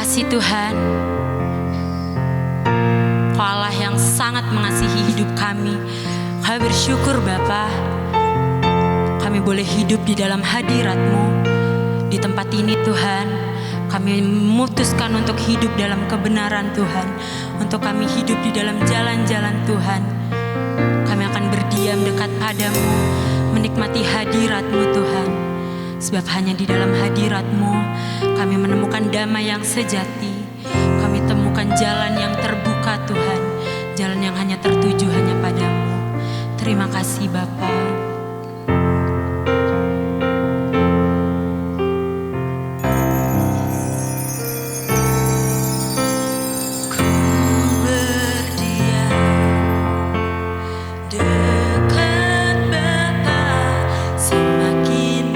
kasih Tuhan, Kau Allah yang sangat mengasihi hidup kami. Kami bersyukur Bapa, kami boleh hidup di dalam hadirat-Mu. Di tempat ini Tuhan, kami memutuskan untuk hidup dalam kebenaran Tuhan. Untuk kami hidup di dalam jalan-jalan Tuhan. Kami akan berdiam dekat padamu, menikmati hadirat-Mu Tuhan. Sebab hanya di dalam hadirat-Mu kami menemukan damai yang sejati. Kami temukan jalan yang terbuka Tuhan, jalan yang hanya tertuju hanya padamu. Terima kasih Bapa. Semakin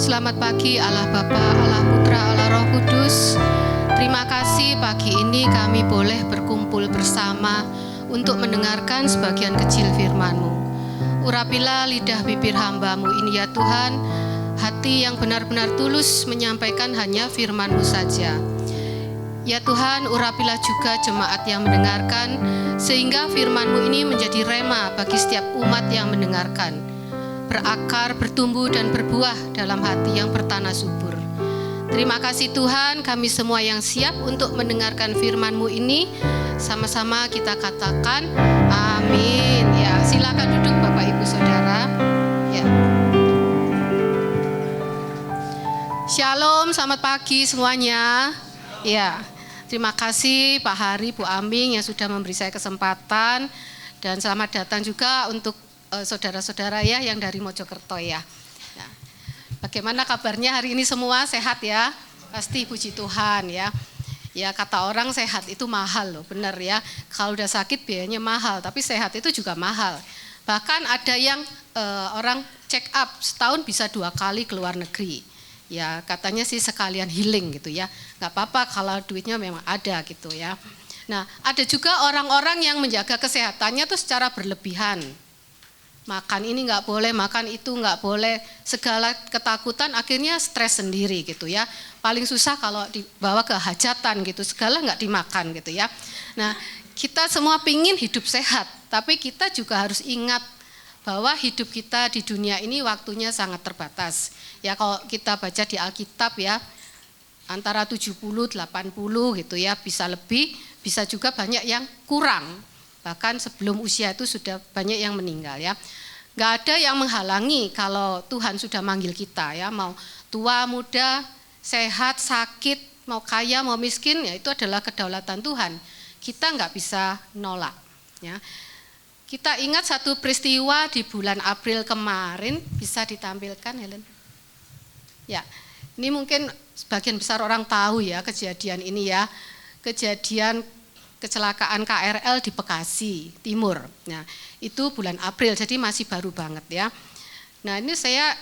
Selamat pagi Allah Bapa, Allah Putra, Allah Roh Kudus. Terima kasih pagi ini kami boleh berkumpul bersama untuk mendengarkan sebagian kecil firman-Mu. Urapilah lidah bibir hamba-Mu ini ya Tuhan, hati yang benar-benar tulus menyampaikan hanya firman-Mu saja. Ya Tuhan, urapilah juga jemaat yang mendengarkan, sehingga firman-Mu ini menjadi rema bagi setiap umat yang mendengarkan, berakar, bertumbuh, dan berbuah dalam hati yang bertanah subur. Terima kasih Tuhan, kami semua yang siap untuk mendengarkan firman-Mu ini, sama-sama kita katakan amin. Ya, silakan duduk Bapak Ibu Saudara. Ya. Shalom, selamat pagi semuanya. Ya, terima kasih Pak Hari, Bu Aming yang sudah memberi saya kesempatan, dan selamat datang juga untuk saudara-saudara ya yang dari Mojokerto ya. Nah, bagaimana kabarnya hari ini semua, sehat ya? Pasti puji Tuhan ya. Ya kata orang sehat itu mahal loh, benar ya. Kalau udah sakit biayanya mahal, tapi sehat itu juga mahal. Bahkan ada yang orang check up setahun bisa 2 kali ke luar negeri. Ya katanya sih sekalian healing gitu ya. Gak apa-apa kalau duitnya memang ada gitu ya. Nah ada juga orang-orang yang menjaga kesehatannya tuh secara berlebihan. Makan ini nggak boleh, makan itu nggak boleh, segala ketakutan akhirnya stres sendiri gitu ya. Paling susah kalau dibawa ke hajatan gitu, segala nggak dimakan gitu ya. Nah kita semua pingin hidup sehat, tapi kita juga harus ingat bahwa hidup kita di dunia ini waktunya sangat terbatas. Ya kalau kita baca di Alkitab ya, antara 70, 80 gitu ya, bisa lebih, bisa juga banyak yang kurang. Bahkan sebelum usia itu sudah banyak yang meninggal ya. Gak ada yang menghalangi kalau Tuhan sudah manggil kita ya. Mau tua, muda, sehat, sakit, mau kaya, mau miskin, ya itu adalah kedaulatan Tuhan. Kita gak bisa nolak ya. Kita ingat satu peristiwa di bulan April kemarin, bisa ditampilkan Helen? Ya, ini mungkin sebagian besar orang tahu ya kejadian ini ya. Kejadian kecelakaan KRL di Bekasi Timur. Nah, itu bulan April, jadi masih baru banget ya. Nah, ini saya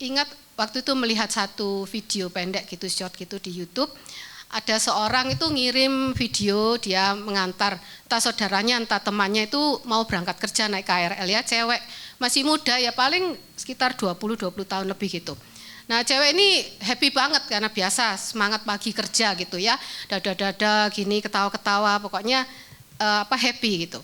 ingat waktu itu melihat satu video pendek gitu, short gitu di YouTube. Ada seorang itu ngirim video dia mengantar entah saudaranya, entah temannya itu mau berangkat kerja naik KRL ya, cewek masih muda ya, paling sekitar 20 tahun lebih gitu. Nah cewek ini happy banget karena biasa semangat pagi kerja gitu ya, dada-dada gini, ketawa-ketawa, pokoknya happy gitu.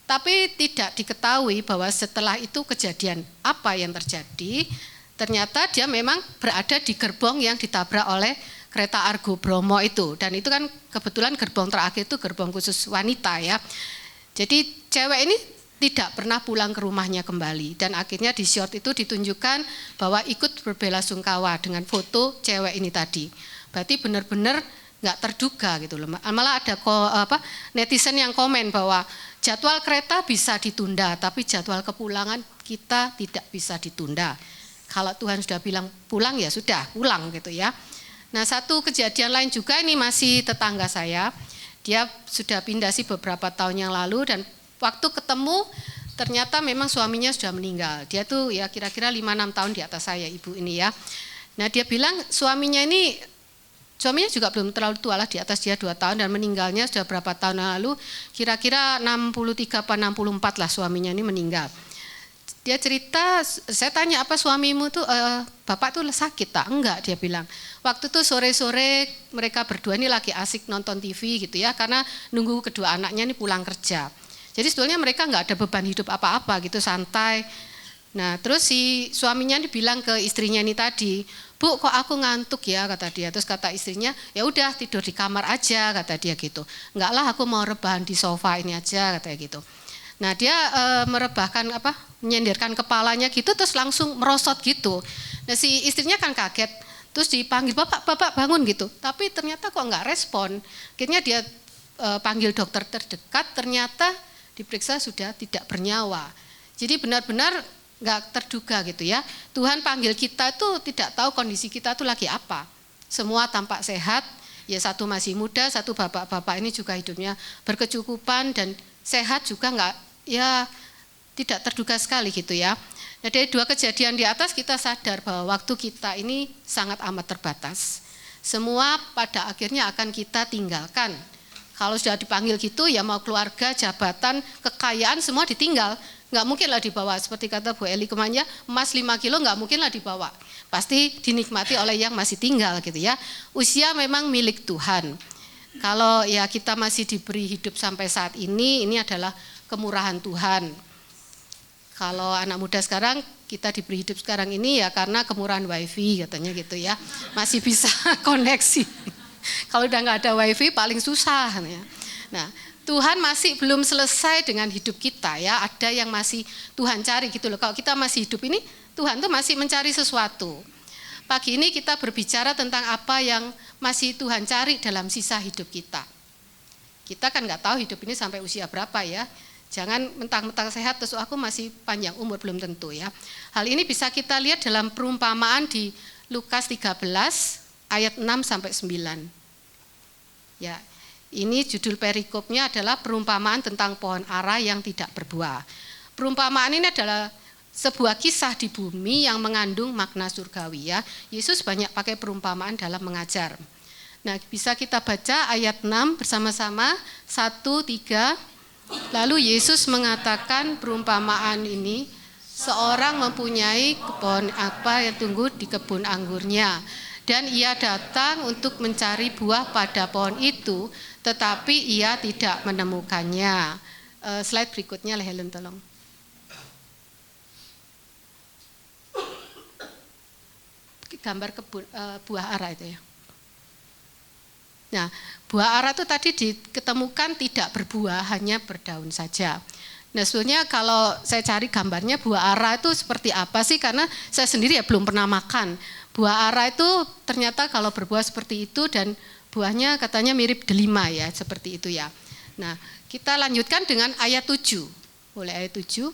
Tapi tidak diketahui bahwa setelah itu kejadian apa yang terjadi, ternyata dia memang berada di gerbong yang ditabrak oleh kereta Argo Bromo itu, dan itu kan kebetulan gerbong terakhir itu gerbong khusus wanita ya. Jadi cewek ini tidak pernah pulang ke rumahnya kembali, dan akhirnya di short itu ditunjukkan bahwa ikut berbelasungkawa dengan foto cewek ini tadi. Berarti benar-benar nggak terduga gitu loh. Malah ada netizen yang komen bahwa jadwal kereta bisa ditunda, tapi jadwal kepulangan kita tidak bisa ditunda. Kalau Tuhan sudah bilang pulang ya sudah pulang gitu ya. Nah satu kejadian lain juga, ini masih tetangga saya, dia sudah pindah sih beberapa tahun yang lalu, dan waktu ketemu ternyata memang suaminya sudah meninggal. Dia tuh ya kira-kira 5-6 tahun di atas saya, ibu ini ya. Nah dia bilang suaminya juga belum terlalu tua lah, di atas dia 2 tahun, dan meninggalnya sudah berapa tahun lalu, kira-kira 63 atau 64 lah suaminya ini meninggal. Dia cerita, saya tanya apa suamimu tuh, bapak tuh sakit tak? Enggak, dia bilang. Waktu tuh sore-sore mereka berdua ini lagi asik nonton TV gitu ya, karena nunggu kedua anaknya ini pulang kerja. Jadi sebetulnya mereka nggak ada beban hidup apa-apa gitu, santai. Nah terus si suaminya ini bilang ke istrinya ini tadi, Bu kok aku ngantuk ya, kata dia. Terus kata istrinya, ya udah tidur di kamar aja, kata dia gitu. Enggak lah, aku mau rebahan di sofa ini aja, katanya gitu. Nah dia merebahkan menyendirkan kepalanya gitu, terus langsung merosot gitu. Nah si istrinya kan kaget, terus dipanggil bapak bangun gitu. Tapi ternyata kok nggak respon. Akhirnya dia panggil dokter terdekat, ternyata diperiksa sudah tidak bernyawa. Jadi benar-benar nggak terduga gitu ya. Tuhan panggil kita itu tidak tahu kondisi kita itu lagi apa. Semua tampak sehat, ya satu masih muda, satu bapak-bapak ini juga hidupnya berkecukupan dan sehat juga, nggak ya tidak terduga sekali gitu ya. Nah, dari dua kejadian di atas kita sadar bahwa waktu kita ini sangat amat terbatas. Semua pada akhirnya akan kita tinggalkan. Kalau sudah dipanggil gitu ya mau keluarga, jabatan, kekayaan semua ditinggal. Nggak mungkinlah dibawa, seperti kata Bu Eli kemarin ya, emas 5 kilo nggak mungkinlah dibawa. Pasti dinikmati oleh yang masih tinggal gitu ya. Usia memang milik Tuhan. Kalau ya kita masih diberi hidup sampai saat ini adalah kemurahan Tuhan. Kalau anak muda sekarang kita diberi hidup sekarang ini ya karena kemurahan wifi katanya gitu ya. Masih bisa koneksi. Kalau udah nggak ada wifi paling susah ya. Nah, Tuhan masih belum selesai dengan hidup kita ya. Ada yang masih Tuhan cari gitu loh. Kalau kita masih hidup ini, Tuhan tuh masih mencari sesuatu. Pagi ini kita berbicara tentang apa yang masih Tuhan cari dalam sisa hidup kita. Kita kan nggak tahu hidup ini sampai usia berapa ya. Jangan mentang-mentang sehat terus aku masih panjang umur, belum tentu ya. Hal ini bisa kita lihat dalam perumpamaan di Lukas 13 ayat 6 sampai 9. Ya, ini judul perikopnya adalah perumpamaan tentang pohon ara yang tidak berbuah. Perumpamaan ini adalah sebuah kisah di bumi yang mengandung makna surgawi ya. Yesus banyak pakai perumpamaan dalam mengajar. Nah, bisa kita baca ayat 6 bersama-sama, 1, 3. Lalu Yesus mengatakan perumpamaan ini, seorang mempunyai pohon apa yang tumbuh di kebun anggurnya. Dan ia datang untuk mencari buah pada pohon itu, tetapi ia tidak menemukannya. Slide berikutnya, Helen tolong. Gambar kebun, buah ara itu ya. Nah, buah ara itu tadi diketemukan tidak berbuah, hanya berdaun saja. Nah, sebetulnya kalau saya cari gambarnya buah ara itu seperti apa sih? Karena saya sendiri ya belum pernah makan. Buah ara itu ternyata kalau berbuah seperti itu dan buahnya katanya mirip delima ya, seperti itu ya. Nah, kita lanjutkan dengan ayat 7. Boleh ayat 7?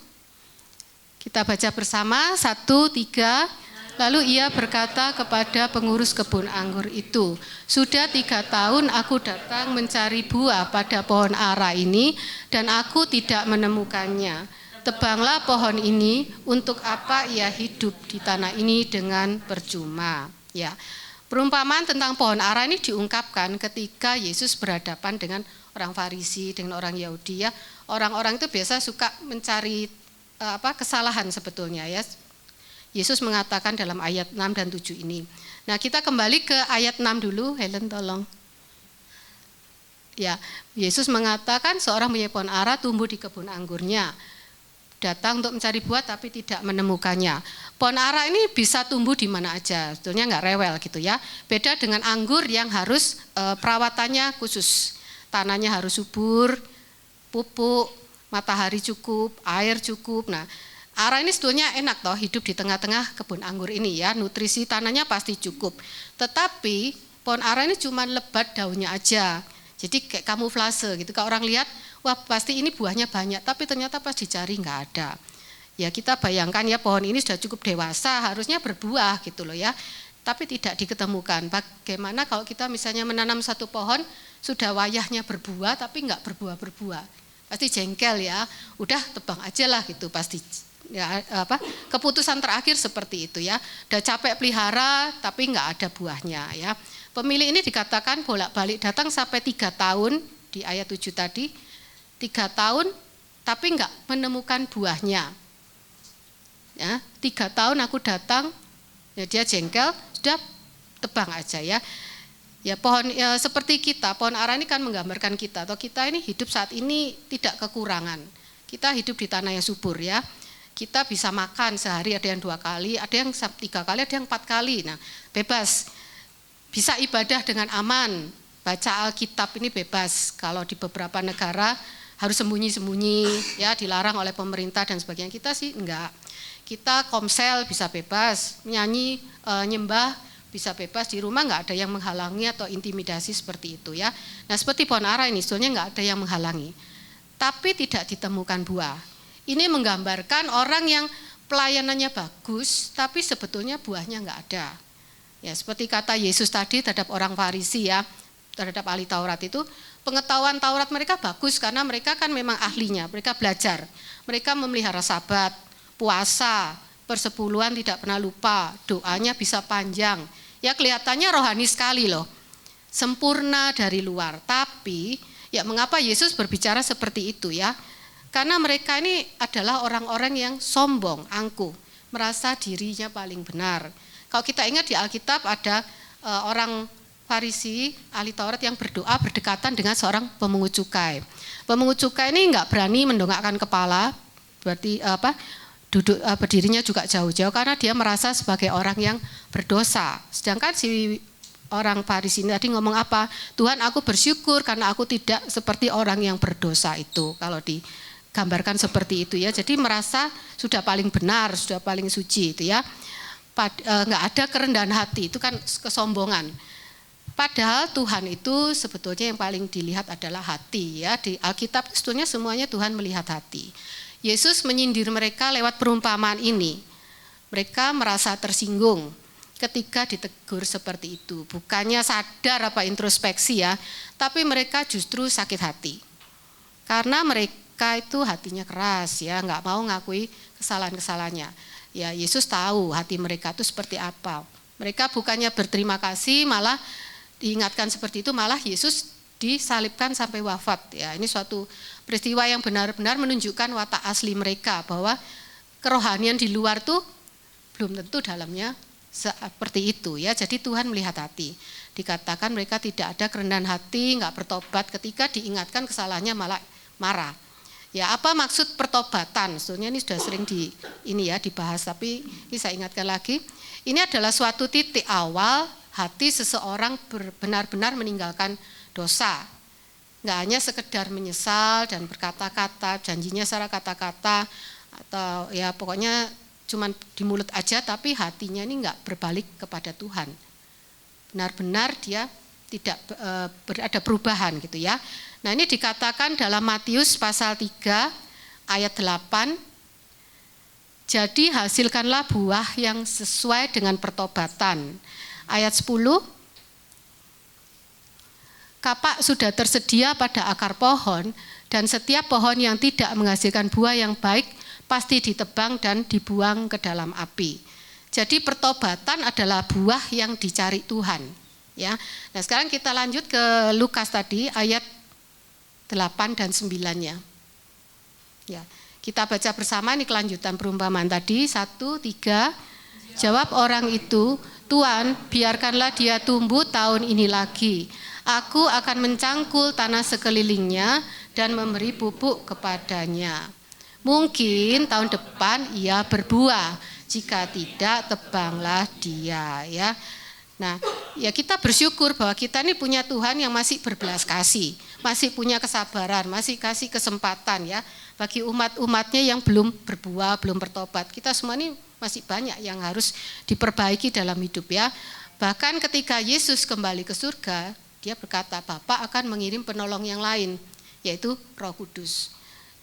Kita baca bersama, 1, 3. Lalu ia berkata kepada pengurus kebun anggur itu, sudah 3 tahun aku datang mencari buah pada pohon ara ini dan aku tidak menemukannya. Tebanglah pohon ini, untuk apa ia hidup di tanah ini dengan percuma. Ya, perumpamaan tentang pohon ara ini diungkapkan ketika Yesus berhadapan dengan orang Farisi, dengan orang Yahudi ya. Orang-orang itu biasa suka mencari kesalahan sebetulnya ya. Yesus mengatakan dalam ayat 6 dan 7 ini. Nah, kita kembali ke ayat 6 dulu, Helen tolong. Ya, Yesus mengatakan seorang punya pohon ara tumbuh di kebun anggurnya. Datang untuk mencari buah tapi tidak menemukannya. Pohon ara ini bisa tumbuh di mana aja, sebetulnya nggak rewel gitu ya. Beda dengan anggur yang harus perawatannya khusus. Tanahnya harus subur, pupuk, matahari cukup, air cukup. Nah, ara ini sebetulnya enak toh hidup di tengah-tengah kebun anggur ini ya, nutrisi tanahnya pasti cukup. Tetapi pohon ara ini cuma lebat daunnya aja, jadi kayak kamuflase gitu. Kalau orang lihat, wah pasti ini buahnya banyak, tapi ternyata pas dicari nggak ada. Ya kita bayangkan ya pohon ini sudah cukup dewasa, harusnya berbuah gitu loh ya, tapi tidak diketemukan. Bagaimana kalau kita misalnya menanam satu pohon, sudah wayahnya berbuah tapi nggak berbuah-berbuah, pasti jengkel ya, udah tebang aja lah gitu pasti. Ya, keputusan terakhir seperti itu ya, udah capek pelihara tapi nggak ada buahnya ya. Pemilik ini dikatakan bolak-balik datang sampai 3 tahun di ayat 7 tadi, 3 tahun tapi nggak menemukan buahnya ya. 3 tahun aku datang ya, dia jengkel, sudah tebang aja ya. Ya pohon ya, seperti kita, pohon ara ini kan menggambarkan kita, atau kita ini hidup saat ini tidak kekurangan, kita hidup di tanah yang subur ya. Kita bisa makan sehari, ada yang 2 kali, ada yang 3 kali, ada yang 4 kali. Nah, bebas. Bisa ibadah dengan aman. Baca Alkitab ini bebas. Kalau di beberapa negara harus sembunyi-sembunyi, ya dilarang oleh pemerintah dan sebagainya. Kita sih enggak. Kita komsel bisa bebas, nyanyi, nyembah bisa bebas, di rumah enggak ada yang menghalangi atau intimidasi seperti itu ya. Nah, seperti pohon ara ini sebetulnya enggak ada yang menghalangi. Tapi tidak ditemukan buah. Ini menggambarkan orang yang pelayanannya bagus, tapi sebetulnya buahnya enggak ada. Ya, seperti kata Yesus tadi terhadap orang Farisi ya, terhadap ahli Taurat itu, pengetahuan Taurat mereka bagus karena mereka kan memang ahlinya, mereka belajar. Mereka memelihara sabat, puasa, persepuluhan tidak pernah lupa, doanya bisa panjang. Ya kelihatannya rohani sekali loh, sempurna dari luar. Tapi ya mengapa Yesus berbicara seperti itu ya? Karena mereka ini adalah orang-orang yang sombong, angkuh, merasa dirinya paling benar. Kalau kita ingat di Alkitab ada orang Farisi, ahli Taurat yang berdoa berdekatan dengan seorang pemungut cukai. Pemungut cukai ini enggak berani mendongakkan kepala, berarti berdirinya juga jauh-jauh karena dia merasa sebagai orang yang berdosa. Sedangkan si orang Farisi ini tadi ngomong apa? Tuhan, aku bersyukur karena aku tidak seperti orang yang berdosa itu. Kalau digambarkan seperti itu ya. Jadi merasa sudah paling benar, sudah paling suci itu ya. Enggak ada kerendahan hati, itu kan kesombongan. Padahal Tuhan itu sebetulnya yang paling dilihat adalah hati ya. Di Alkitab sebetulnya semuanya Tuhan melihat hati. Yesus menyindir mereka lewat perumpamaan ini. Mereka merasa tersinggung ketika ditegur seperti itu. Bukannya sadar apa introspeksi ya, tapi mereka justru sakit hati. Karena mereka itu hatinya keras ya, enggak mau ngakui kesalahan-kesalahannya. Ya Yesus tahu hati mereka itu seperti apa. Mereka bukannya berterima kasih, malah diingatkan seperti itu, malah Yesus disalibkan sampai wafat ya. Ini suatu peristiwa yang benar-benar menunjukkan watak asli mereka, bahwa kerohanian di luar tuh belum tentu dalamnya seperti itu ya. Jadi Tuhan melihat hati. Dikatakan mereka tidak ada kerendahan hati, enggak bertobat, ketika diingatkan kesalahannya malah marah. Ya, apa maksud pertobatan? Sebetulnya ini sudah sering dibahas, tapi ini saya ingatkan lagi. Ini adalah suatu titik awal hati seseorang benar-benar meninggalkan dosa. Enggak hanya sekedar menyesal dan berkata-kata, janjinya secara kata-kata, atau ya pokoknya cuma di mulut aja, tapi hatinya ini enggak berbalik kepada Tuhan. Benar-benar dia tidak ada perubahan gitu ya. Nah ini dikatakan dalam Matius pasal 3 ayat 8, jadi hasilkanlah buah yang sesuai dengan pertobatan. Ayat 10, kapak sudah tersedia pada akar pohon, dan setiap pohon yang tidak menghasilkan buah yang baik pasti ditebang dan dibuang ke dalam api. Jadi pertobatan adalah buah yang dicari Tuhan. Ya. Nah sekarang kita lanjut ke Lukas tadi ayat 8 dan 9-nya. Ya, kita baca bersama ini kelanjutan perumpamaan tadi. 1, 3. Jawab orang itu, Tuan, biarkanlah dia tumbuh tahun ini lagi. Aku akan mencangkul tanah sekelilingnya dan memberi pupuk kepadanya. Mungkin tahun depan ia berbuah, jika tidak tebanglah dia ya. Nah, ya kita bersyukur bahwa kita ini punya Tuhan yang masih berbelas kasih, masih punya kesabaran, masih kasih kesempatan ya bagi umat-umatnya yang belum berbuah, belum bertobat. Kita semua ini masih banyak yang harus diperbaiki dalam hidup ya. Bahkan ketika Yesus kembali ke surga, dia berkata, Bapa akan mengirim penolong yang lain, yaitu Roh Kudus.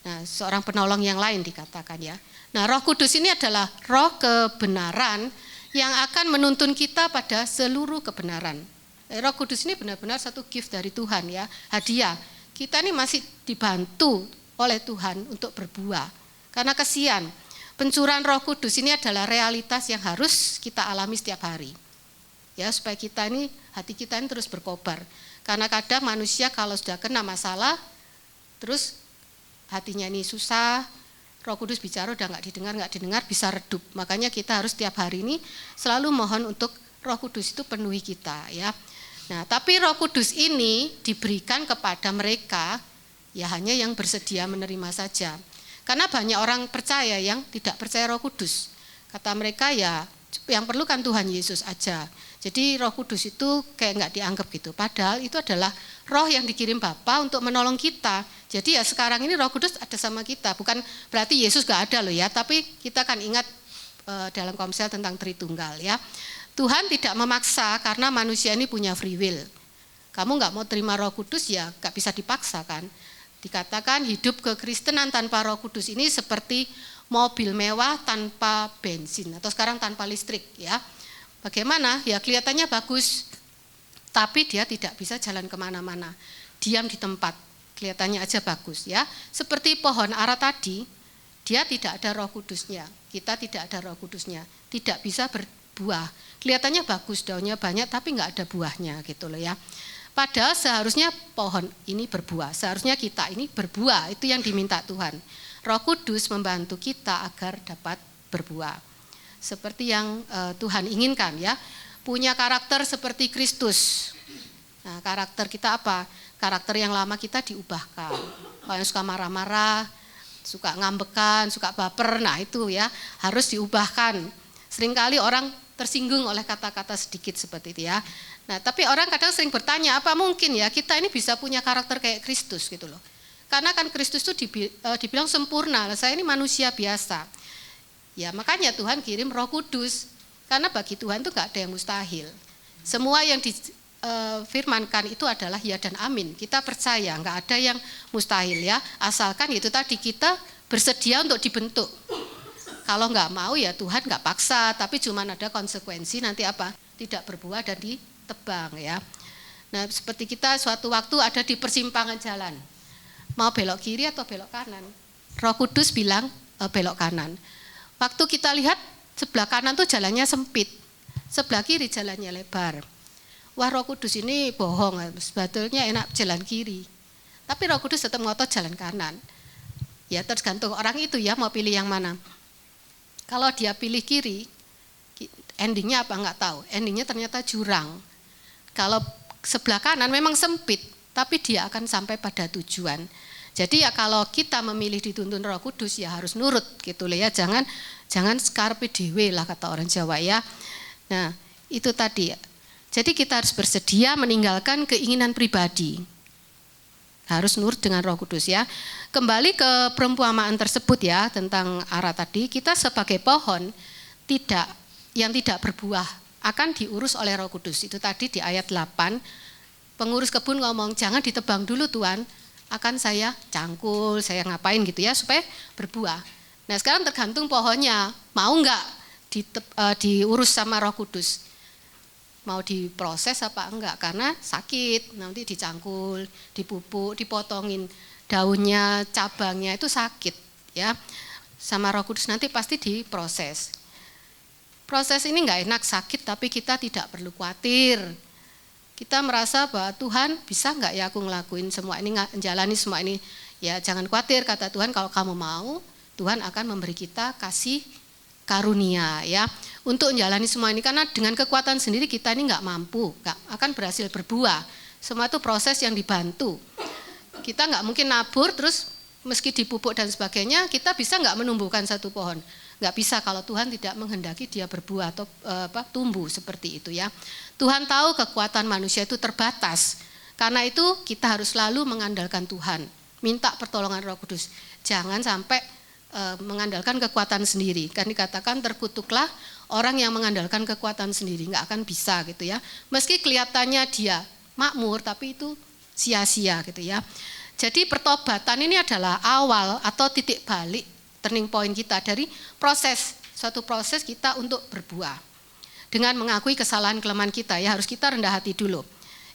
Nah, seorang penolong yang lain dikatakan ya. Nah, Roh Kudus ini adalah roh kebenaran yang akan menuntun kita pada seluruh kebenaran. Roh Kudus ini benar-benar satu gift dari Tuhan ya, hadiah. Kita ini masih dibantu oleh Tuhan untuk berbuah. Karena kasihan, pencurahan Roh Kudus ini adalah realitas yang harus kita alami setiap hari. Ya, supaya kita ini, hati kita ini terus berkobar. Karena kadang manusia kalau sudah kena masalah, terus hatinya ini susah, Roh Kudus bicara udah nggak didengar, bisa redup. Makanya kita harus setiap hari ini selalu mohon untuk Roh Kudus itu penuhi kita ya. Nah, tapi Roh Kudus ini diberikan kepada mereka ya hanya yang bersedia menerima saja. Karena banyak orang percaya yang tidak percaya Roh Kudus. Kata mereka ya yang perlu kan Tuhan Yesus aja. Jadi Roh Kudus itu kayak nggak dianggap gitu. Padahal itu adalah roh yang dikirim Bapa untuk menolong kita. Jadi ya sekarang ini Roh Kudus ada sama kita. Bukan berarti Yesus nggak ada loh ya. Tapi kita kan ingat dalam Komsel tentang Tritunggal ya. Tuhan tidak memaksa karena manusia ini punya free will. Kamu nggak mau terima Roh Kudus ya nggak bisa dipaksa kan. Dikatakan hidup kekristenan tanpa Roh Kudus ini seperti mobil mewah tanpa bensin atau sekarang tanpa listrik ya. Bagaimana? Ya kelihatannya bagus, tapi dia tidak bisa jalan kemana-mana. diam di tempat, kelihatannya aja bagus ya. Seperti pohon ara tadi, dia tidak ada Roh Kudusnya, kita tidak ada Roh Kudusnya, tidak bisa berbuah. Kelihatannya bagus, daunnya banyak tapi nggak ada buahnya gitu loh ya. Padahal seharusnya pohon ini berbuah, seharusnya kita ini berbuah, itu yang diminta Tuhan. Roh Kudus membantu kita agar dapat berbuah. Seperti yang Tuhan inginkan ya, punya karakter seperti Kristus. Nah, karakter kita apa? Karakter yang lama kita diubahkan. Kalau yang suka marah-marah, suka ngambekan, suka baper, nah itu ya harus diubahkan. Seringkali orang tersinggung oleh kata-kata sedikit seperti itu ya. Nah, tapi orang kadang sering bertanya, apa mungkin ya kita ini bisa punya karakter kayak Kristus gitu loh. Karena kan Kristus itu dibilang sempurna, saya ini manusia biasa. Ya makanya Tuhan kirim Roh Kudus. Karena bagi Tuhan itu gak ada yang mustahil. Semua yang difirmankan itu adalah ya dan amin. Kita percaya, gak ada yang mustahil ya. Asalkan itu tadi kita bersedia untuk dibentuk. Kalau gak mau ya Tuhan gak paksa, tapi cuma ada konsekuensi nanti apa? Tidak berbuah dan ditebang ya. Nah seperti kita suatu waktu ada di persimpangan jalan. Mau belok kiri atau belok kanan? Roh Kudus bilang belok kanan. Waktu kita lihat sebelah kanan tuh jalannya sempit, sebelah kiri jalannya lebar. Wah Roh Kudus ini bohong, sebetulnya enak jalan kiri. Tapi Roh Kudus tetap ngotot jalan kanan. Ya tergantung orang itu ya mau pilih yang mana. Kalau dia pilih kiri, endingnya apa enggak tahu. Endingnya ternyata jurang. Kalau sebelah kanan memang sempit, tapi dia akan sampai pada tujuan. Jadi ya kalau kita memilih dituntun Roh Kudus ya harus nurut gitu loh ya. Jangan skarpe dewe lah kata orang Jawa ya. Nah itu tadi. Jadi kita harus bersedia meninggalkan keinginan pribadi. Harus nurut dengan Roh Kudus ya. Kembali ke perumpamaan tersebut ya tentang ara tadi. Kita sebagai pohon yang tidak berbuah akan diurus oleh Roh Kudus. Itu tadi di ayat 8. Pengurus kebun ngomong jangan ditebang dulu Tuhan. Akan saya cangkul, saya ngapain gitu ya supaya berbuah. Nah sekarang tergantung pohonnya, mau enggak diurus sama Roh Kudus. Mau diproses apa enggak, karena sakit, nanti dicangkul, dipupuk, dipotongin daunnya, cabangnya itu sakit ya. Sama Roh Kudus nanti pasti diproses. Proses ini enggak enak, sakit, tapi kita tidak perlu khawatir. Kita merasa bahwa Tuhan bisa enggak ya aku ngelakuin semua ini, menjalani semua ini. Ya jangan khawatir kata Tuhan, kalau kamu mau Tuhan akan memberi kita kasih karunia ya. Untuk menjalani semua ini, karena dengan kekuatan sendiri kita ini enggak mampu, enggak akan berhasil berbuah. Semua itu proses yang dibantu. Kita enggak mungkin nabur terus meski dipupuk dan sebagainya, kita bisa enggak menumbuhkan satu pohon. Enggak bisa kalau Tuhan tidak menghendaki dia berbuah atau tumbuh seperti itu ya. Tuhan tahu kekuatan manusia itu terbatas. Karena itu kita harus selalu mengandalkan Tuhan. Minta pertolongan Roh Kudus. Jangan sampai mengandalkan kekuatan sendiri. Kan dikatakan terkutuklah orang yang mengandalkan kekuatan sendiri. Enggak akan bisa gitu ya. Meski kelihatannya dia makmur tapi itu sia-sia gitu ya. Jadi pertobatan ini adalah awal atau titik balik, turning point kita dari suatu proses kita untuk berbuah. Dengan mengakui kesalahan kelemahan kita ya, harus kita rendah hati dulu.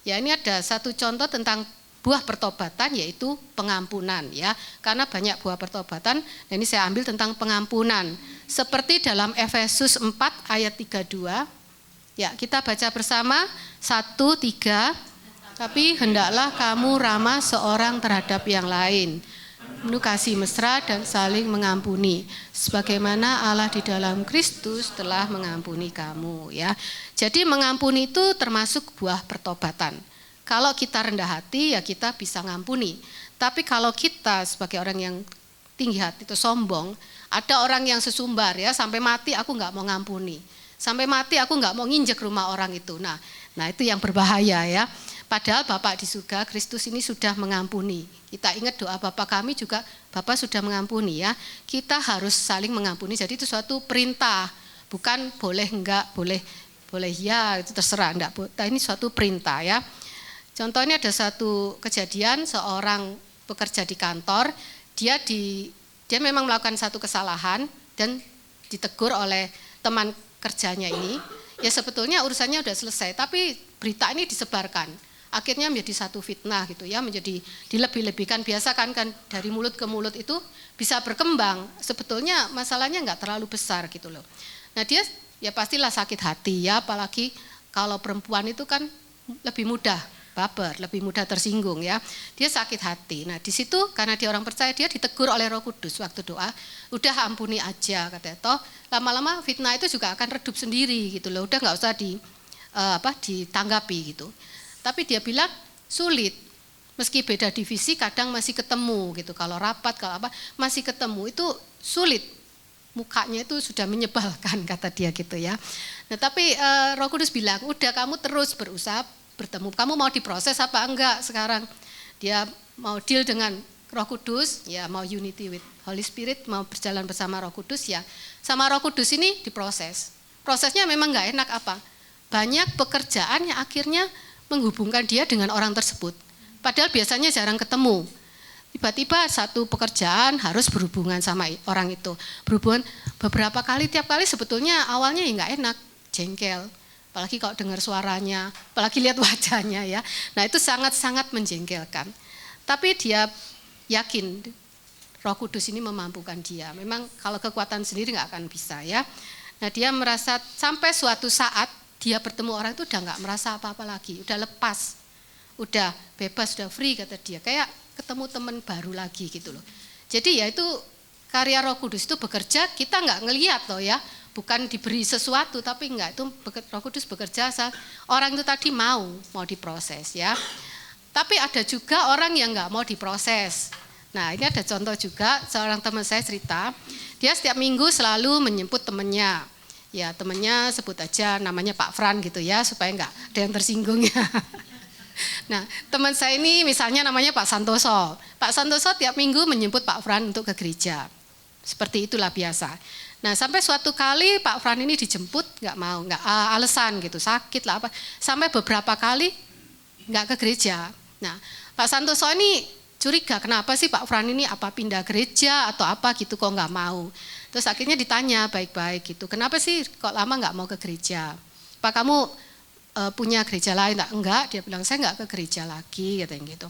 Ya ini ada satu contoh tentang buah pertobatan yaitu pengampunan ya. Karena banyak buah pertobatan dan ini saya ambil tentang pengampunan. Seperti dalam Efesus 4 ayat 32. Ya, kita baca bersama 1, 3. Tapi hendaklah kamu ramah seorang terhadap yang lain. Penuh kasih mesra dan saling mengampuni sebagaimana Allah di dalam Kristus telah mengampuni kamu ya. Jadi mengampuni itu termasuk buah pertobatan. Kalau kita rendah hati ya kita bisa ngampuni. Tapi kalau kita sebagai orang yang tinggi hati itu sombong, ada orang yang sesumbar ya sampai mati aku enggak mau ngampuni. Sampai mati aku enggak mau nginjek rumah orang itu. Nah itu yang berbahaya ya. Padahal Bapak di surga, Kristus ini sudah mengampuni. Kita ingat doa Bapak kami juga, Bapak sudah mengampuni ya. Kita harus saling mengampuni, jadi itu suatu perintah. Bukan boleh enggak, boleh ya, itu terserah. Enggak, ini suatu perintah ya. Contohnya ada satu kejadian, seorang bekerja di kantor, dia memang melakukan satu kesalahan dan ditegur oleh teman kerjanya ini. Ya sebetulnya urusannya sudah selesai, tapi berita ini disebarkan. akhirnya menjadi satu fitnah gitu ya, menjadi dilebih-lebihkan. Biasa kan dari mulut ke mulut itu bisa berkembang, sebetulnya masalahnya nggak terlalu besar gitu loh. Nah dia ya pastilah sakit hati ya, apalagi kalau perempuan itu kan lebih mudah baper, lebih mudah tersinggung ya. Dia sakit hati. Nah di situ karena dia orang percaya, dia ditegur oleh Roh Kudus waktu doa, udah ampuni aja katanya. Toh lama-lama fitnah itu juga akan redup sendiri gitu loh, udah nggak usah ditanggapi gitu. Tapi dia bilang sulit, meski beda divisi kadang masih ketemu gitu. Kalau rapat kalau apa masih ketemu, itu sulit. Mukanya itu sudah menyebalkan kata dia gitu ya. Nah tapi Roh Kudus bilang, udah kamu terus berusaha bertemu. Kamu mau diproses apa enggak sekarang? Dia mau deal dengan Roh Kudus, ya mau unity with Holy Spirit, mau berjalan bersama Roh Kudus ya. Sama Roh Kudus ini diproses. Prosesnya memang enggak enak apa? Banyak pekerjaan yang akhirnya menghubungkan dia dengan orang tersebut. Padahal biasanya jarang ketemu. Tiba-tiba satu pekerjaan harus berhubungan sama orang itu. Berhubungan beberapa kali, tiap kali sebetulnya awalnya ya enggak enak, jengkel. Apalagi kalau dengar suaranya, apalagi lihat wajahnya ya. Nah itu sangat-sangat menjengkelkan. Tapi dia yakin Roh Kudus ini memampukan dia. Memang kalau kekuatan sendiri nggak akan bisa ya. Nah dia merasa sampai suatu saat dia bertemu orang itu udah nggak merasa apa-apa lagi, udah lepas, udah bebas, udah free kata dia. Kayak ketemu teman baru lagi gitu loh. Jadi ya itu karya Roh Kudus itu bekerja, kita nggak ngelihat loh ya. Bukan diberi sesuatu, tapi enggak, itu Roh Kudus bekerja asal orang itu tadi mau diproses ya. Tapi ada juga orang yang enggak mau diproses. Nah ini ada contoh juga, seorang teman saya cerita, dia setiap minggu selalu menjemput temannya. Ya temannya sebut aja namanya Pak Fran gitu ya, supaya enggak ada yang tersinggung ya. Nah teman saya ini misalnya namanya Pak Santoso. Pak Santoso tiap minggu menjemput Pak Fran untuk ke gereja. Seperti itulah biasa. Nah sampai suatu kali Pak Fran ini dijemput nggak mau, nggak alasan gitu, sakit lah apa, sampai beberapa kali nggak ke gereja. Nah Pak Santoso ini curiga, kenapa sih Pak Fran ini, apa pindah gereja atau apa gitu kok nggak mau. Terus akhirnya ditanya baik-baik gitu, kenapa sih kok lama nggak mau ke gereja, Pak kamu punya gereja lain? Enggak, dia bilang saya nggak ke gereja lagi katanya gitu.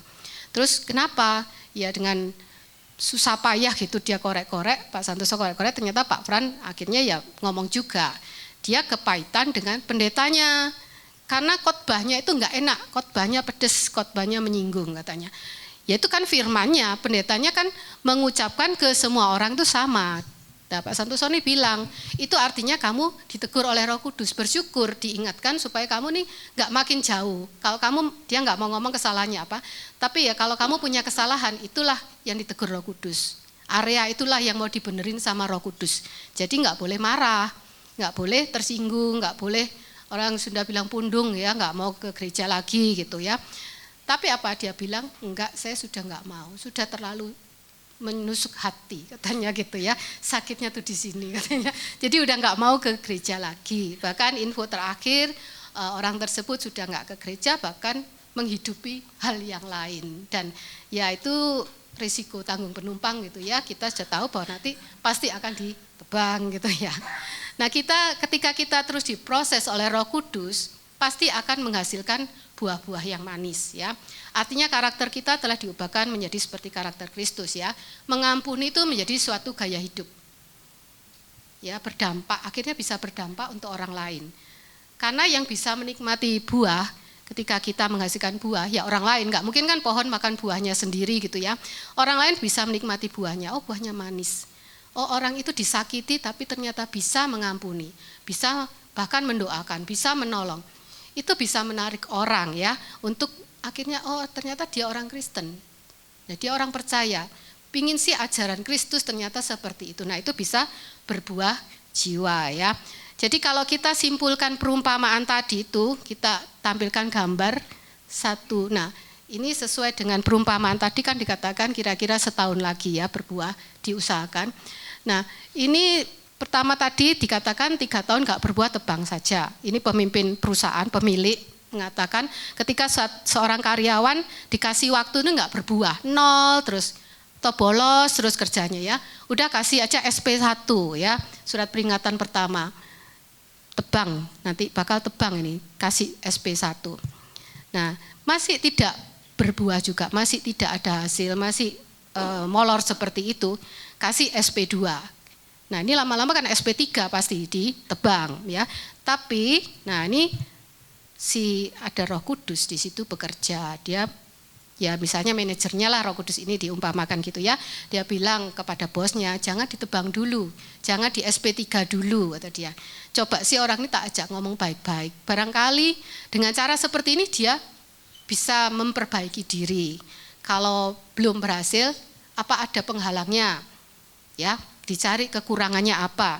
Terus kenapa? Ya dengan susah payah gitu dia korek-korek, Pak Santoso korek-korek, ternyata Pak Fran akhirnya ya ngomong juga. Dia kepahitan dengan pendetanya, karena khotbahnya itu enggak enak, khotbahnya pedes, khotbahnya menyinggung katanya. Ya itu kan firmannya, pendetanya kan mengucapkan ke semua orang itu sama. Nah, Pak Santoso ini bilang, itu artinya kamu ditegur oleh Roh Kudus, bersyukur, diingatkan supaya kamu nih nggak makin jauh. Kalau kamu, dia nggak mau ngomong kesalahannya apa, tapi ya kalau kamu punya kesalahan, itulah yang ditegur Roh Kudus. Area itulah yang mau dibenerin sama Roh Kudus. Jadi nggak boleh marah, nggak boleh tersinggung, nggak boleh orang sudah bilang pundung ya, nggak mau ke gereja lagi gitu ya. Tapi apa dia bilang, enggak, saya sudah nggak mau, sudah terlalu menusuk hati katanya gitu ya, sakitnya tuh di sini katanya. Jadi udah nggak mau ke gereja lagi. Bahkan info terakhir orang tersebut sudah nggak ke gereja, bahkan menghidupi hal yang lain. Dan ya itu risiko tanggung penumpang gitu ya. Kita sudah tahu bahwa nanti pasti akan ditebang gitu ya. Nah kita ketika kita terus diproses oleh Roh Kudus, pasti akan menghasilkan buah-buah yang manis ya. Artinya karakter kita telah diubahkan menjadi seperti karakter Kristus ya. Mengampuni itu menjadi suatu gaya hidup. Ya, berdampak, akhirnya bisa berdampak untuk orang lain. Karena yang bisa menikmati buah ketika kita menghasilkan buah ya orang lain, enggak mungkin kan pohon makan buahnya sendiri gitu ya. Orang lain bisa menikmati buahnya, oh buahnya manis. Oh orang itu disakiti tapi ternyata bisa mengampuni, bisa bahkan mendoakan, bisa menolong. Itu bisa menarik orang ya untuk akhirnya oh ternyata dia orang Kristen, nah, dia orang percaya, pingin sih ajaran Kristus ternyata seperti itu. Nah itu bisa berbuah jiwa ya. Jadi kalau kita simpulkan perumpamaan tadi itu, kita tampilkan gambar satu. Nah ini sesuai dengan perumpamaan tadi kan dikatakan kira-kira setahun lagi ya berbuah, diusahakan. Nah ini pertama tadi dikatakan 3 tahun nggak berbuah, tebang saja. Ini pemimpin perusahaan, pemilik mengatakan ketika seorang karyawan dikasih waktu itu nggak berbuah, 0 terus atau bolos terus kerjanya ya. Udah kasih aja SP1 ya, surat peringatan pertama. Tebang, nanti bakal tebang ini, kasih SP1. Nah, masih tidak berbuah juga, masih tidak ada hasil, masih molor seperti itu, kasih SP2. Nah, ini lama-lama kan SP3 pasti ditebang ya. Tapi nah ini ada Roh Kudus di situ bekerja. Dia ya misalnya manajernya lah Roh Kudus ini diumpamakan gitu ya. Dia bilang kepada bosnya, jangan ditebang dulu, jangan di SP3 dulu kata dia. Coba si orang ini tak ajak ngomong baik-baik. Barangkali dengan cara seperti ini dia bisa memperbaiki diri. Kalau belum berhasil, apa ada penghalangnya? Ya, dicari kekurangannya apa?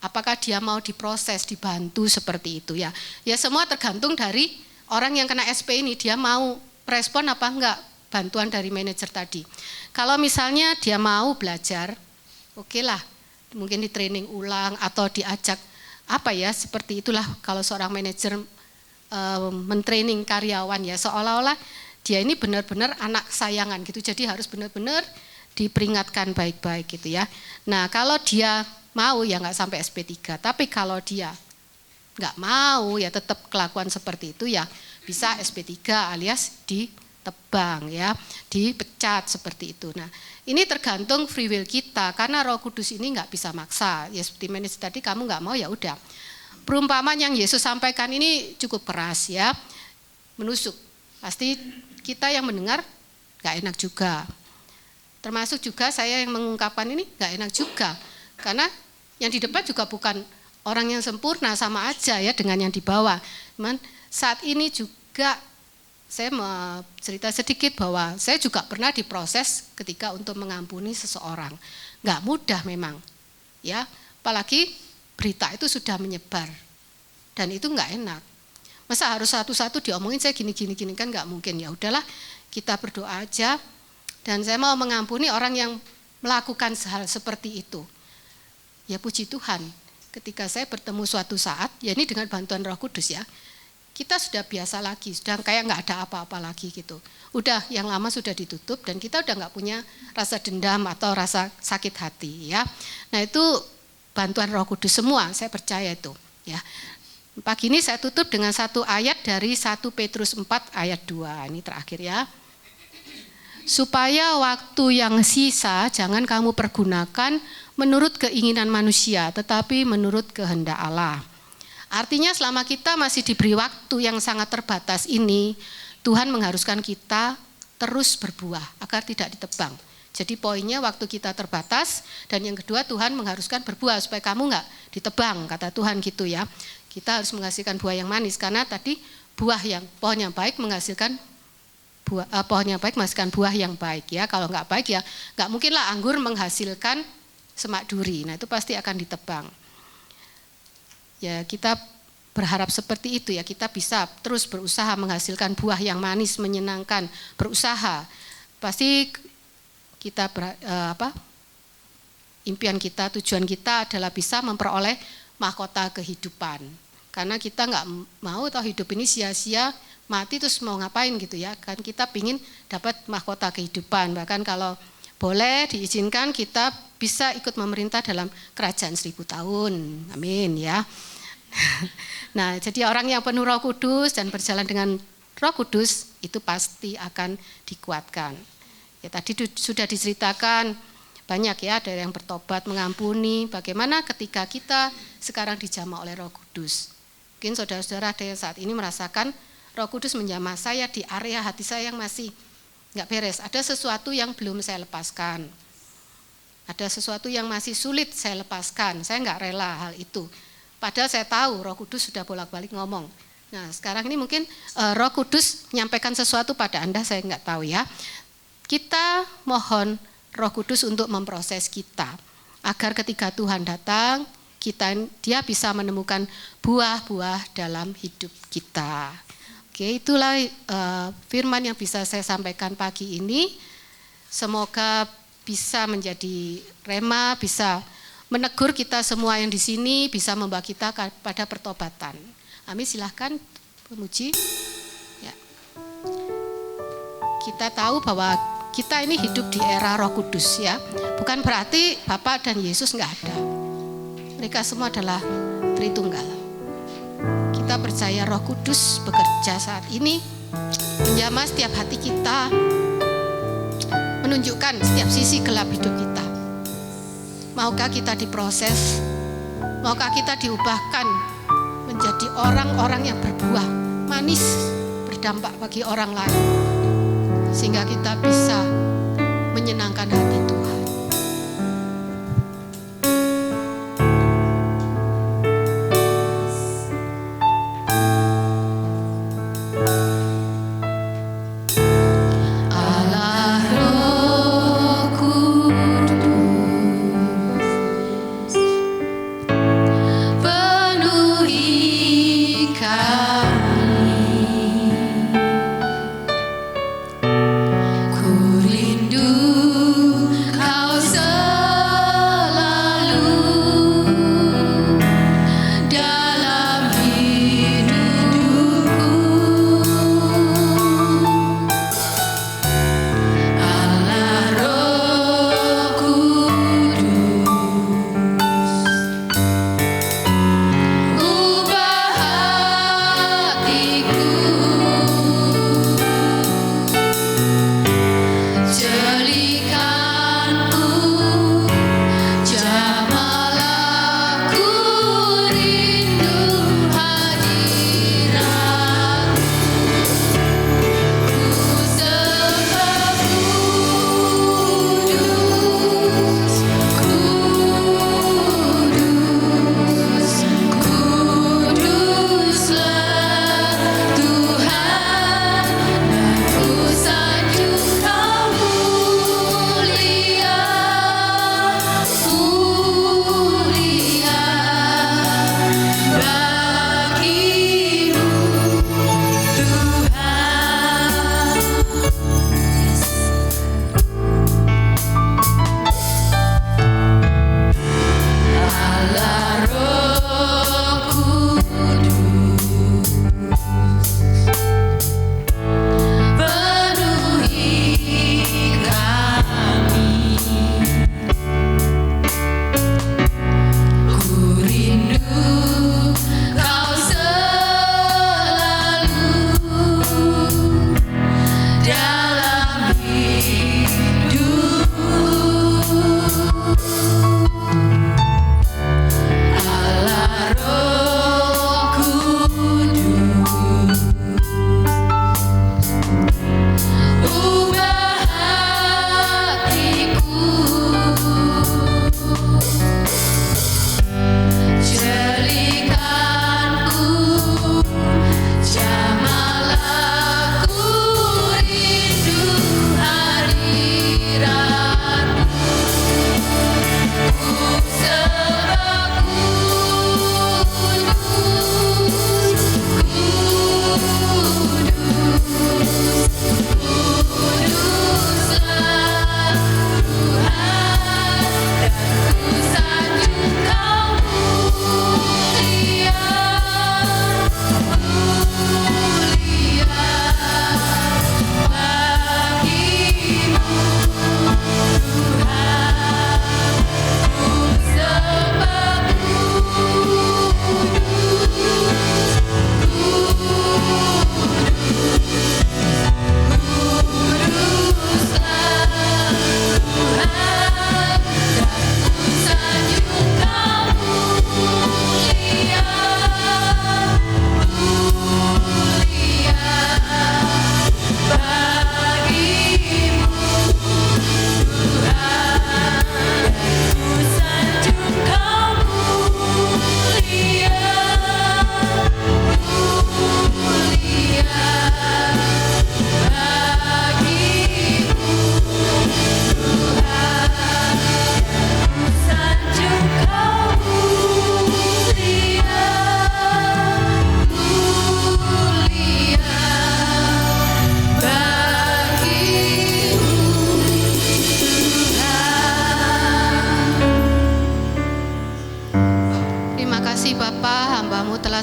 Apakah dia mau diproses, dibantu seperti itu ya? Ya semua tergantung dari orang yang kena SP ini, dia mau respon apa enggak bantuan dari manajer tadi. Kalau misalnya dia mau belajar, oke lah, mungkin di training ulang atau diajak apa ya, seperti itulah kalau seorang manajer mentraining karyawan ya, seolah-olah dia ini benar-benar anak sayangan gitu, jadi harus benar-benar diperingatkan baik-baik gitu ya. Nah kalau dia mau ya nggak sampai SP3, tapi kalau dia nggak mau ya tetap kelakuan seperti itu ya bisa SP3 alias ditebang ya, dipecat seperti itu. Nah ini tergantung free will kita, karena Roh Kudus ini nggak bisa maksa. Ya seperti manajer tadi, kamu nggak mau ya udah. Perumpamaan yang Yesus sampaikan ini cukup keras ya, menusuk. Pasti kita yang mendengar nggak enak juga. Termasuk juga saya yang mengungkapkan ini nggak enak juga, karena yang di depan juga bukan orang yang sempurna, sama aja ya dengan yang di bawah. Cuman saat ini juga saya mau cerita sedikit bahwa saya juga pernah diproses ketika untuk mengampuni seseorang. Nggak mudah memang, ya. Apalagi berita itu sudah menyebar dan itu nggak enak. Masa harus satu-satu diomongin saya gini-gini kan nggak mungkin. Ya udahlah, kita berdoa aja. Dan saya mau mengampuni orang yang melakukan hal seperti itu. Ya puji Tuhan, ketika saya bertemu suatu saat, ya ini dengan bantuan Roh Kudus ya, kita sudah biasa lagi, sudah kayak nggak ada apa-apa lagi gitu. Udah yang lama sudah ditutup dan kita udah nggak punya rasa dendam atau rasa sakit hati ya. Nah itu bantuan Roh Kudus semua, saya percaya itu ya. Pagi ini saya tutup dengan satu ayat dari 1 Petrus 4 ayat 2, ini terakhir ya. Supaya waktu yang sisa jangan kamu pergunakan menurut keinginan manusia, tetapi menurut kehendak Allah. Artinya selama kita masih diberi waktu yang sangat terbatas ini, Tuhan mengharuskan kita terus berbuah agar tidak ditebang. Jadi poinnya waktu kita terbatas, dan yang kedua Tuhan mengharuskan berbuah supaya kamu nggak ditebang, kata Tuhan gitu ya. Kita harus menghasilkan buah yang manis, karena tadi pohon yang baik menghasilkan buah yang baik ya. Kalau nggak baik ya nggak mungkinlah anggur menghasilkan semak duri. Nah itu pasti akan ditebang. Ya kita berharap seperti itu ya, kita bisa terus berusaha menghasilkan buah yang manis, menyenangkan, berusaha. Pasti kita impian kita, tujuan kita adalah bisa memperoleh mahkota kehidupan. Karena kita nggak mau tahu hidup ini sia-sia, mati terus mau ngapain gitu ya, kan kita pingin dapat mahkota kehidupan. Bahkan kalau boleh diizinkan kita bisa ikut memerintah dalam kerajaan 1000 tahun, amin ya. Nah jadi orang yang penuh Roh Kudus dan berjalan dengan Roh Kudus itu pasti akan dikuatkan. Ya tadi sudah diceritakan banyak ya, ada yang bertobat, mengampuni, bagaimana ketika kita sekarang dijamah oleh Roh Kudus. Mungkin saudara-saudara ada yang saat ini merasakan Roh Kudus menjamah saya di area hati saya yang masih nggak beres. Ada sesuatu yang belum saya lepaskan. Ada sesuatu yang masih sulit saya lepaskan. Saya nggak rela hal itu. Padahal saya tahu Roh Kudus sudah bolak-balik ngomong. Nah sekarang ini mungkin Roh Kudus menyampaikan sesuatu pada Anda, saya nggak tahu ya. Kita mohon Roh Kudus untuk memproses kita. Agar ketika Tuhan datang, dia bisa menemukan buah-buah dalam hidup kita. Oke, itulah firman yang bisa saya sampaikan pagi ini. Semoga bisa menjadi rema, bisa menegur kita semua yang di sini, bisa membawa kita pada pertobatan. Amin, silahkan pemuji. Ya. Kita tahu bahwa kita ini hidup di era Roh Kudus ya. Bukan berarti Bapa dan Yesus nggak ada. Mereka semua adalah Tritunggal. Kita percaya Roh Kudus bekerja saat ini menjamah setiap hati kita, menunjukkan setiap sisi gelap hidup kita. Maukah kita diproses? Maukah kita diubahkan menjadi orang-orang yang berbuah manis, berdampak bagi orang lain, sehingga kita bisa menyenangkan hati Tuhan.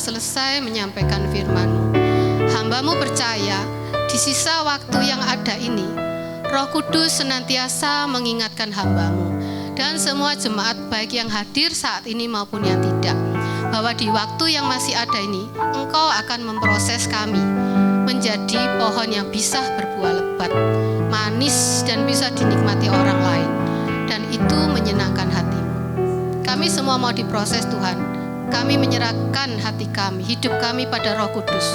selesai menyampaikan firman-Mu. Hamba-Mu percaya di sisa waktu yang ada ini, Roh Kudus senantiasa mengingatkan hamba-Mu dan semua jemaat baik yang hadir saat ini maupun yang tidak, bahwa di waktu yang masih ada ini, Engkau akan memproses kami menjadi pohon yang bisa berbuah lebat, manis dan bisa dinikmati orang lain, dan itu menyenangkan hatimu. Kami semua mau diproses Tuhan. Kami menyerahkan hati kami, hidup kami pada Roh Kudus,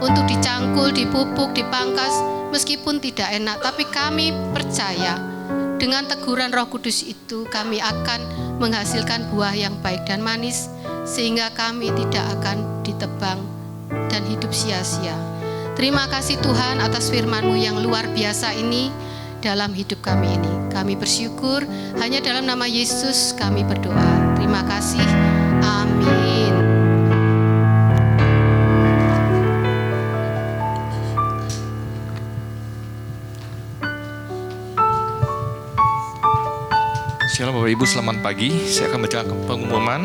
untuk dicangkul, dipupuk, dipangkas, meskipun tidak enak, tapi kami percaya dengan teguran Roh Kudus itu kami akan menghasilkan buah yang baik dan manis, sehingga kami tidak akan ditebang dan hidup sia-sia. Terima kasih Tuhan atas firman-Mu yang luar biasa ini dalam hidup kami ini. Kami bersyukur, hanya dalam nama Yesus kami berdoa. Terima kasih. Amin. Shalom Bapak Ibu, selamat pagi. Saya akan baca pengumuman.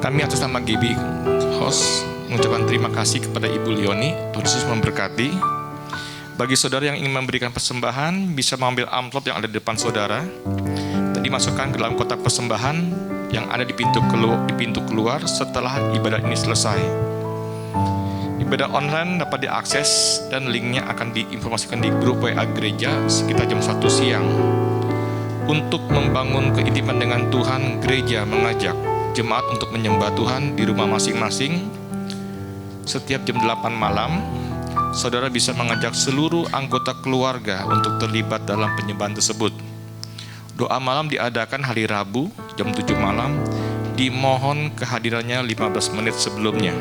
Kami atas nama GB host mengucapkan terima kasih kepada Ibu Leoni. Tuhan Yesus memberkati. Bagi saudara yang ingin memberikan persembahan, bisa mengambil amplop yang ada di depan saudara dan dimasukkan ke dalam kotak persembahan yang ada di pintu keluar setelah ibadah ini selesai. Ibadah online dapat diakses dan linknya akan diinformasikan di grup WA gereja sekitar jam 1 siang. Untuk membangun keintiman dengan Tuhan, gereja mengajak jemaat untuk menyembah Tuhan di rumah masing-masing. Setiap jam 8 malam, saudara bisa mengajak seluruh anggota keluarga untuk terlibat dalam penyembahan tersebut. Doa malam diadakan hari Rabu jam 7 malam, dimohon kehadirannya 15 menit sebelumnya.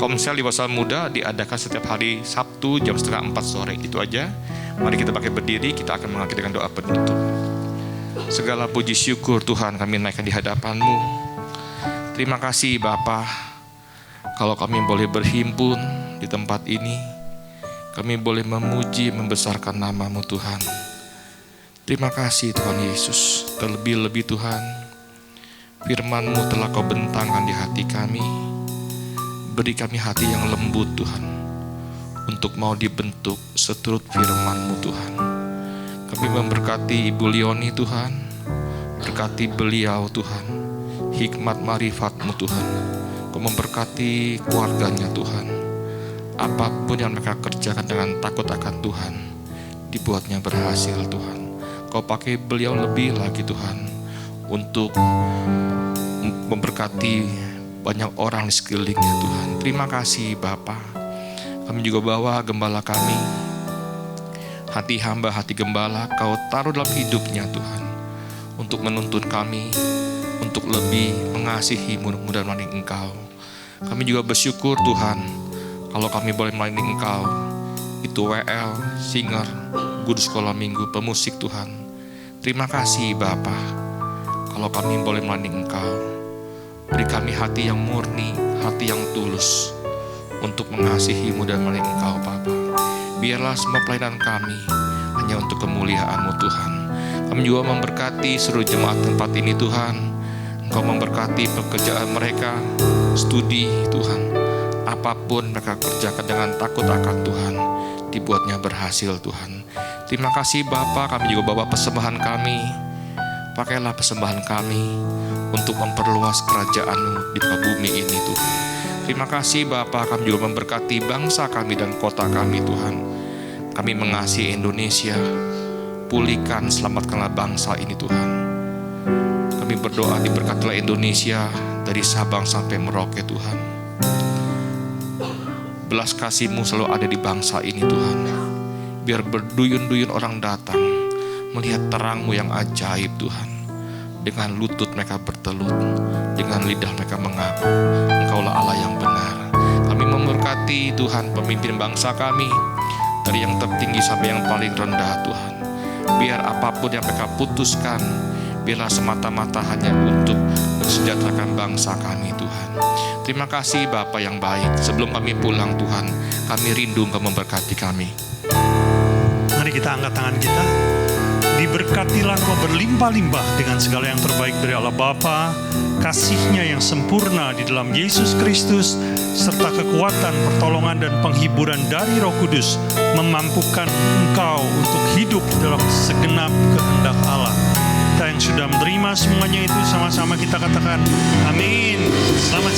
Komsel dewasa muda diadakan setiap hari Sabtu jam 3:30 sore. Itu aja. Mari kita pakai berdiri, kita akan mengakhiri dengan doa penutup. Segala puji syukur Tuhan kami naikkan di hadapan-Mu. Terima kasih Bapa, kalau kami boleh berhimpun di tempat ini, kami boleh memuji, membesarkan nama-Mu Tuhan. Terima kasih Tuhan Yesus. Terlebih-lebih Tuhan, firman-Mu telah Kau bentangkan di hati kami. Beri kami hati yang lembut Tuhan, untuk mau dibentuk seturut firman-Mu Tuhan. Kami memberkati Ibu Leoni Tuhan, berkati beliau Tuhan, hikmat marifat-Mu Tuhan. Kau memberkati keluarganya Tuhan. Apapun yang mereka kerjakan dengan takut akan Tuhan, dibuatnya berhasil Tuhan. Kau pakai beliau lebih lagi Tuhan, untuk memberkati banyak orang di sekelilingnya Tuhan. Terima kasih Bapa. Kami juga bawa gembala kami, hati hamba, hati gembala, Kau taruh dalam hidupnya Tuhan, untuk menuntun kami, untuk lebih mengasihi mudah-mudahan melayani Engkau. Kami juga bersyukur Tuhan, kalau kami boleh melayani Engkau, itu WL, singer, guru sekolah minggu, pemusik Tuhan. Terima kasih Bapa, kalau kami boleh melayani Engkau. Beri kami hati yang murni, hati yang tulus, untuk mengasihi-Mu dan melayani Engkau Bapa. Biarlah semua pelayanan kami hanya untuk kemuliaan-Mu Tuhan. Kami juga memberkati seluruh jemaat tempat ini Tuhan. Engkau memberkati pekerjaan mereka, studi Tuhan. Apapun mereka kerjakan dengan takut akan Tuhan, dibuatnya berhasil Tuhan. Terima kasih Bapa, kami juga bawa persembahan kami. Pakailah persembahan kami untuk memperluas kerajaan-Mu di muka bumi ini Tuhan. Terima kasih Bapa, kami juga memberkati bangsa kami dan kota kami Tuhan. Kami mengasihi Indonesia, pulihkan, selamatkanlah bangsa ini Tuhan. Kami berdoa diberkatilah Indonesia dari Sabang sampai Merauke Tuhan. Belas kasih-Mu selalu ada di bangsa ini Tuhan. Biar berduyun-duyun orang datang melihat terang-Mu yang ajaib Tuhan. Dengan lutut mereka bertelut, dengan lidah mereka mengaku, Engkaulah Allah yang benar. Kami memberkati Tuhan pemimpin bangsa kami, dari yang tertinggi sampai yang paling rendah Tuhan. Biar apapun yang mereka putuskan, biarlah semata-mata hanya untuk mensejahterakan bangsa kami Tuhan. Terima kasih Bapa yang baik. Sebelum kami pulang Tuhan, kami rindu Engkau memberkati kami. Mari kita angkat tangan kita. Diberkatilah Kau berlimpah-limpah dengan segala yang terbaik dari Allah Bapa, kasih-Nya yang sempurna di dalam Yesus Kristus, serta kekuatan, pertolongan dan penghiburan dari Roh Kudus memampukan engkau untuk hidup dalam segenap kehendak Allah. Kita yang sudah menerima semuanya itu sama-sama kita katakan amin. Selamat